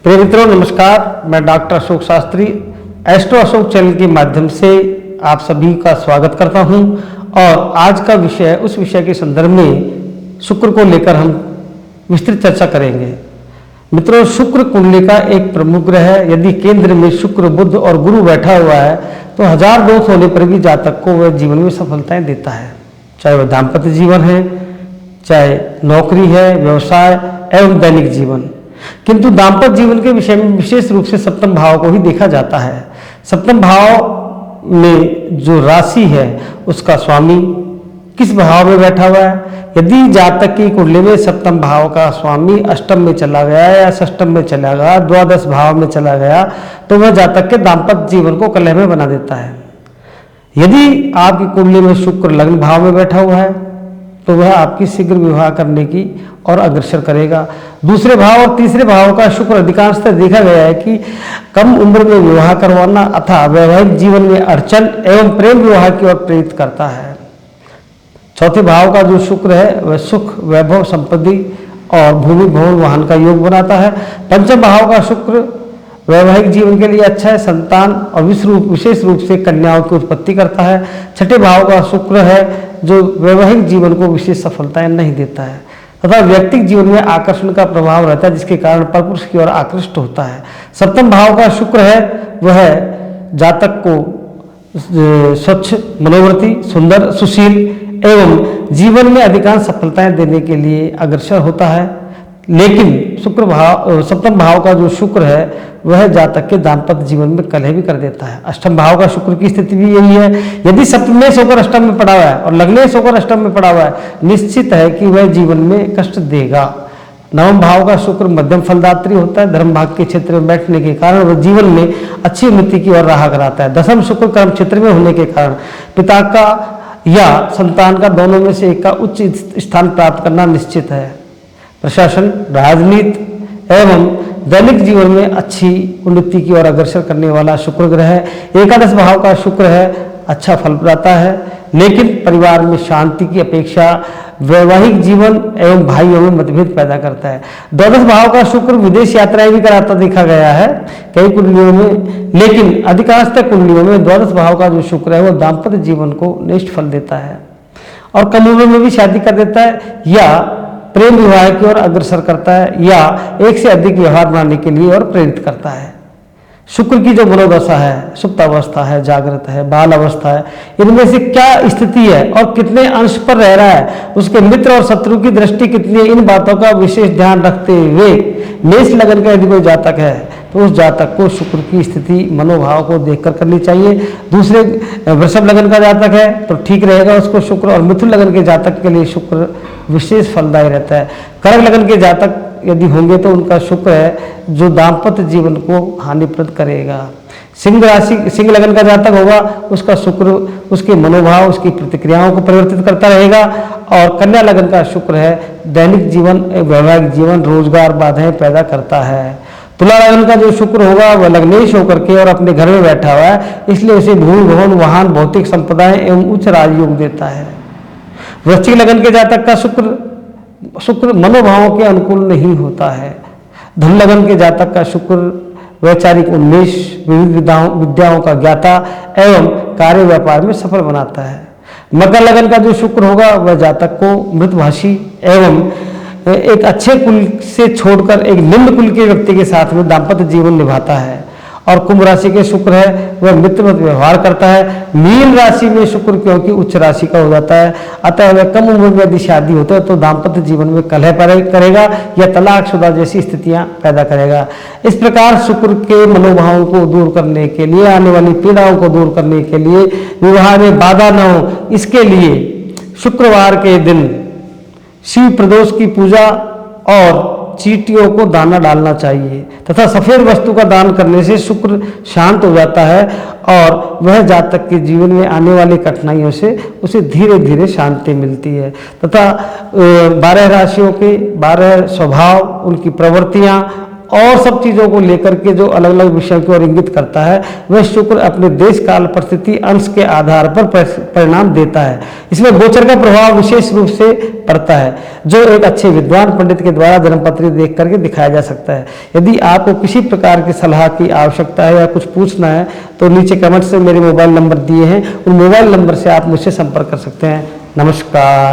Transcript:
प्रिय मित्रों नमस्कार, मैं doctor Ashok Shastri astro Ashok channel के माध्यम से आप सभी का स्वागत करता हूं। और आज का विषय, उस विषय के संदर्भ में शुक्र को लेकर हम विस्तृत चर्चा करेंगे। मित्रों, शुक्र कुंडली का एक प्रमुख ग्रह है। यदि केंद्र में शुक्र, बुध और गुरु बैठा हुआ है तो हजार दोष होने पर भी जातक को वह जीवन में सफलताएं देता है, चाहे वह दाम्पत्य जीवन है, चाहे नौकरी है, व्यवसाय एवं दैनिक जीवन। किंतु दाम्पत्य जीवन के विषय में विशेष रूप से सप्तम भाव को ही देखा जाता है। सप्तम भाव में जो राशि है उसका स्वामी किस भाव में बैठा हुआ है। यदि जातक की कुंडली में सप्तम भाव का स्वामी अष्टम में चला गया या षष्टम में चला गया, द्वादश भाव में चला गया, तो वह जातक के दाम्पत्य जीवन को कलह में बना देता है। यदि आपकी कुंडली में शुक्र लग्न भाव में बैठा हुआ है तो वह आपकी शीघ्र विवाह करने की और अग्रसर करेगा। दूसरे भाव और तीसरे भाव का शुक्र अधिकांशतः देखा गया है कि कम उम्र में विवाह करवाना अथवा वैवाहिक जीवन में अड़चन एवं प्रेम विवाह की ओर प्रेरित करता है। चौथे भाव का जो शुक्र है वह सुख, वैभव, संपत्ति और भूमि भवन वाहन का योग बनाता है। पंचम भाव का शुक्र वैवाहिक जीवन के लिए अच्छा है, संतान और विशेष रूप से कन्याओं की उत्पत्ति करता है। छठे भाव का शुक्र है जो वैवाहिक जीवन को विशेष सफलताएं नहीं देता है तथा व्यक्तिगत जीवन में आकर्षण का प्रभाव रहता है, जिसके कारण परपुरुष की ओर आकृष्ट होता है। सप्तम भाव का शुक्र है वह जातक को स्वच्छ, मनोवर्ती, सुंदर, सुशील एवं जीवन में अधिकांश सफलताएं देने के लिए अग्रसर होता है। लेकिन सप्तम भाव का जो शुक्र है वह जातक के दाम्पत्य जीवन में कलह भी कर देता है। अष्टम भाव का शुक्र की स्थिति भी यही है। यदि सप्तमेश होकर अष्टम में पड़ा हुआ है और लग्नेश होकर अष्टम में पड़ा हुआ है, निश्चित है कि वह जीवन में कष्ट देगा। नवम भाव का शुक्र मध्यम फलदात्री होता है। धर्म भाग के क्षेत्र में बैठने के कारण वह जीवन में अच्छी उन्नति की ओर राह कराता है। दसम शुक्र कर्म क्षेत्र में होने के कारण पिता का या संतान का, दोनों में से एक का उच्च स्थान प्राप्त करना निश्चित है। प्रशासन, राजनीति एवं दैनिक जीवन में अच्छी उन्नति की ओर अग्रसर करने वाला शुक्र ग्रह है। एकादश भाव का शुक्र है, अच्छा फल प्रदाता है, लेकिन परिवार में शांति की अपेक्षा वैवाहिक जीवन एवं भाइयों में मतभेद पैदा करता है। द्वादश भाव का शुक्र विदेश यात्राएं भी कराता देखा गया है कई कुंडलियों में, लेकिन अधिकांशतः कुंडलियों में द्वादश भाव का जो शुक्र है वो दाम्पत्य जीवन को निष्ठ फल देता है और कम उम्र में भी शादी कर देता है या प्रेम विवाह की ओर अग्रसर करता है या एक से अधिक व्यवहार बनाने के लिए और प्रेरित करता है। शुक्र की जो मनोदशा है, सुप्त अवस्था है, जागृत है, बाल अवस्था है, इनमें से क्या स्थिति है और कितने अंश पर रह रहा है, उसके मित्र और शत्रु की दृष्टि कितनी है, इन बातों का विशेष ध्यान रखते हुए मेष लगन का यदि कोई जातक है तो उस जातक को शुक्र की स्थिति, मनोभाव को देखकर करनी चाहिए। दूसरे वृषभ लगन का जातक है तो ठीक रहेगा उसको शुक्र, और मिथुन लगन के जातक के लिए शुक्र विशेष फलदायी रहता है। कर्क लगन के जातक यदि होंगे तो उनका शुक्र है जो दाम्पत्य जीवन को हानिप्रद करेगा। सिंह लगन का जातक होगा उसका शुक्र उसके मनोभाव, उसकी प्रतिक्रियाओं को परिवर्तित करता रहेगा। और कन्या लगन का शुक्र है दैनिक जीवन, वैवाहिक जीवन, रोजगार बाधाएं पैदा करता है। तुला लगन का जो शुक्र होगा वह लग्नेश होकर के और अपने घर में बैठा हुआ है, इसलिए उसे भूमि भवन, वाहन, भौतिक संपदाएं एवं उच्च राजयोग देता है। वृश्चिक लगन के जातक का शुक्र मनोभावों के अनुकूल नहीं होता है। धन लगन के जातक का शुक्र वैचारिक उन्मेष, विविध विद्याओं का ज्ञाता एवं कार्य व्यापार में सफल बनाता है। मकर लगन का जो शुक्र होगा वह जातक को मृतभाषी एवं एक अच्छे कुल से छोड़कर एक निम्न कुल के व्यक्ति के साथ में दाम्पत्य जीवन निभाता है। और कुंभ राशि के शुक्र है वह मित्रवत व्यवहार करता है। मीन राशि में शुक्र क्योंकि उच्च राशि का हो जाता है, अतः वह कम उम्र में यदि शादी होता है तो दाम्पत्य जीवन में कलह करेगा या तलाकशुदा जैसी स्थितियां पैदा करेगा। इस प्रकार शुक्र के मनोभावों को दूर करने के लिए, आने वाली पीड़ाओं को दूर करने के लिए, विवाह में बाधा न हो, इसके लिए शुक्रवार के दिन शिव प्रदोष की पूजा और चींटियों को दाना डालना चाहिए तथा सफेद वस्तु का दान करने से शुक्र शांत हो जाता है और वह जातक के जीवन में आने वाली कठिनाइयों से उसे धीरे धीरे शांति मिलती है। तथा 12 राशियों के 12 स्वभाव, उनकी प्रवृत्तियां और सब चीज़ों को लेकर के जो अलग अलग विषयों की ओर इंगित करता है, वह शुक्र अपने देश काल परिस्थिति अंश के आधार पर परिणाम देता है। इसमें गोचर का प्रभाव विशेष रूप से पड़ता है, जो एक अच्छे विद्वान पंडित के द्वारा जन्मपत्री देख करके दिखाया जा सकता है। यदि आपको किसी प्रकार की सलाह की आवश्यकता है या कुछ पूछना है तो नीचे कमेंट से मेरे मोबाइल नंबर दिए हैं, उन मोबाइल नंबर से आप मुझसे संपर्क कर सकते हैं। नमस्कार।